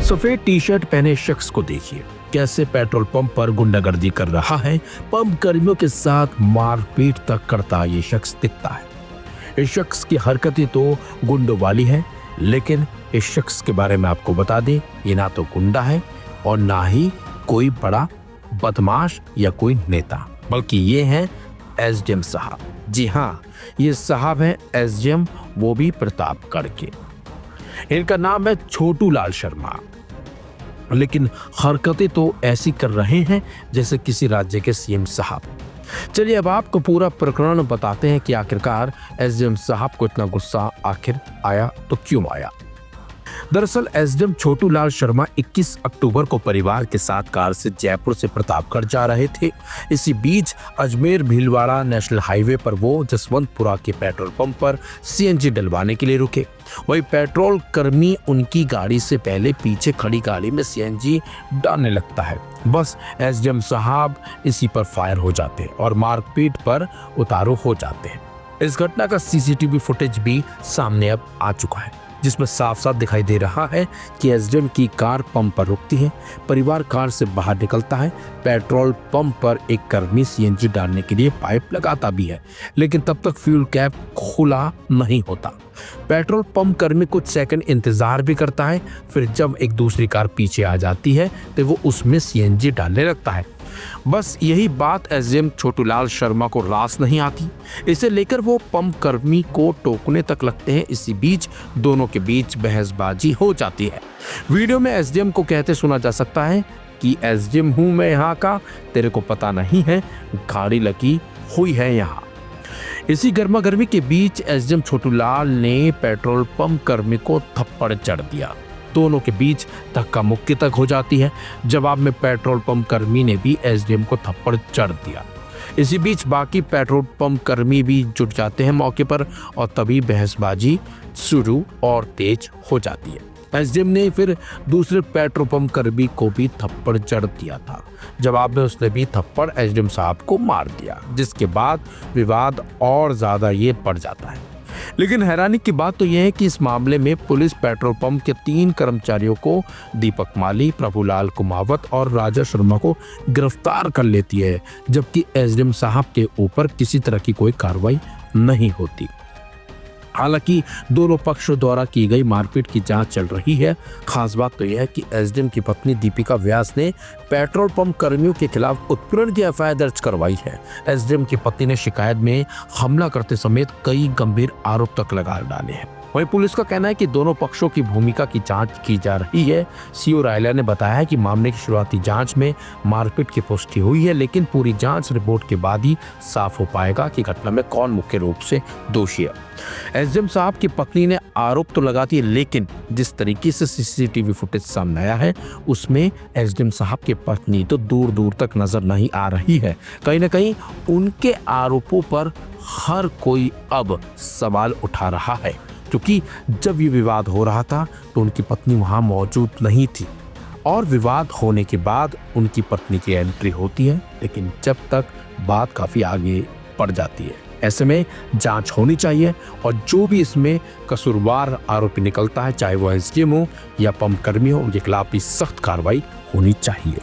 सफेद T shirt पहने शख्स को देखिए कैसे पेट्रोल पंप पर गुंडागर्दी कर रहा है। पंप कर्मियों के साथ मारपीट तक करता ये शख्स दिखता है। इस शख्स की हरकतें तो गुंडों वाली है, लेकिन इस शख्स के बारे में आपको बता दें, ये ना तो गुंडा है और ना ही कोई बड़ा बदमाश या कोई नेता, बल्कि ये हैं एसडीएम साहब। जी हाँ, ये साहब हैं एसडीएम, वो भी प्रतापगढ़ के। इनका नाम है छोटू लाल शर्मा, लेकिन हरकतें तो ऐसी कर रहे हैं जैसे किसी राज्य के सीएम साहब। चलिए अब आपको पूरा प्रकरण बताते हैं कि आखिरकार एसडीएम साहब को इतना गुस्सा आखिर आया तो क्यों आया। दरअसल एसडीएम छोटू लाल शर्मा 21 अक्टूबर को परिवार के साथ कार से जयपुर से प्रतापगढ़ जा रहे थे। इसी बीच अजमेर भीलवाड़ा नेशनल हाईवे पर वो जसवंतपुरा के पेट्रोल पंप पर सीएनजी डलवाने के लिए रुके। वही पेट्रोल कर्मी उनकी गाड़ी से पहले पीछे खड़ी गाड़ी में सीएनजी डालने लगता है। बस एसडीएम साहब इसी पर फायर हो जाते हैं और मारपीट पर उतारू हो जाते हैं। इस घटना का सीसीटीवी फुटेज भी सामने अब आ चुका है, जिसमें साफ साफ दिखाई दे रहा है कि एसडीएम की कार पंप पर रुकती है। परिवार कार से बाहर निकलता है। पेट्रोल पंप पर एक कर्मी सीएनजी डालने के लिए पाइप लगाता भी है, लेकिन तब तक फ्यूल कैप खुला नहीं होता। पेट्रोल पंप कर्मी कुछ सेकंड इंतजार भी करता है। फिर जब एक दूसरी कार पीछे आ जाती है तो वो उसमें सीएनजी डालने लगता है। बस यही बात एसडीएम छोटूलाल शर्मा को रास नहीं आती। इसे लेकर वो पंप कर्मी को टोकने तक लगते हैं। इसी बीच दोनों के बीच बहसबाजी हो जाती है। वीडियो में एसडीएम को कहते सुना जा सकता है कि एसडीएम हूं मैं यहाँ का, तेरे को पता नहीं है, गाड़ी लगी हुई है यहाँ। इसी गर्मा गर्मी के बीच एसडीएम छोटूलाल ने पेट्रोल पंप कर्मी को थप्पड़ जड़ दिया। दोनों के बीच धक्का मुक्की तक हो जाती है। जवाब में पेट्रोल पंप कर्मी ने भी एसडीएम को थप्पड़ जड़ दिया। इसी बीच बाकी पेट्रोल पंप कर्मी भी जुट जाते हैं मौके पर और तभी बहसबाजी शुरू और तेज हो जाती है। एसडीएम ने फिर दूसरे पेट्रोल पंप कर्मी को भी थप्पड़ जड़ दिया था। जवाब में उसने भी थप्पड़ एसडीएम साहब को मार दिया, जिसके बाद विवाद और ज्यादा ये बढ़ जाता है। लेकिन हैरानी की बात तो यह है कि इस मामले में पुलिस पेट्रोल पंप के 3 कर्मचारियों को, दीपक माली, प्रभुलाल कुमावत और राजा शर्मा को गिरफ्तार कर लेती है, जबकि एसडीएम साहब के ऊपर किसी तरह की कोई कार्रवाई नहीं होती। हालांकि दोनों पक्षों द्वारा की गई मारपीट की जांच चल रही है। खास बात तो यह है कि एसडीएम की पत्नी दीपिका व्यास ने पेट्रोल पंप कर्मियों के खिलाफ उत्पीड़न की एफआईआर दर्ज करवाई है। एसडीएम की पत्नी ने शिकायत में हमला करते समेत कई गंभीर आरोप तक लगा डाले हैं। वहीं पुलिस का कहना है कि दोनों पक्षों की भूमिका की जांच की जा रही है। सीओ रायला ने बताया है कि मामले की शुरुआती जांच में मारपीट की पुष्टि हुई है, लेकिन पूरी जांच रिपोर्ट के बाद ही साफ हो पाएगा कि घटना में कौन मुख्य रूप से दोषी है। एसडीएम साहब की पत्नी ने आरोप तो लगाती है, लेकिन जिस तरीके से सीसीटीवी फुटेज सामने आया है उसमें एसडीएम साहब की पत्नी तो दूर दूर तक नजर नहीं आ रही है। कहीं ना कहीं उनके आरोपों पर हर कोई अब सवाल उठा रहा है, क्योंकि जब ये विवाद हो रहा था तो उनकी पत्नी वहां मौजूद नहीं थी और विवाद होने के बाद उनकी पत्नी की एंट्री होती है, लेकिन जब तक बात काफी आगे बढ़ जाती है। ऐसे में जांच होनी चाहिए और जो भी इसमें कसूरवार आरोपी निकलता है, चाहे वो एसडीएम हो या पंप कर्मी हो, उनके खिलाफ भी सख्त कार्रवाई होनी चाहिए।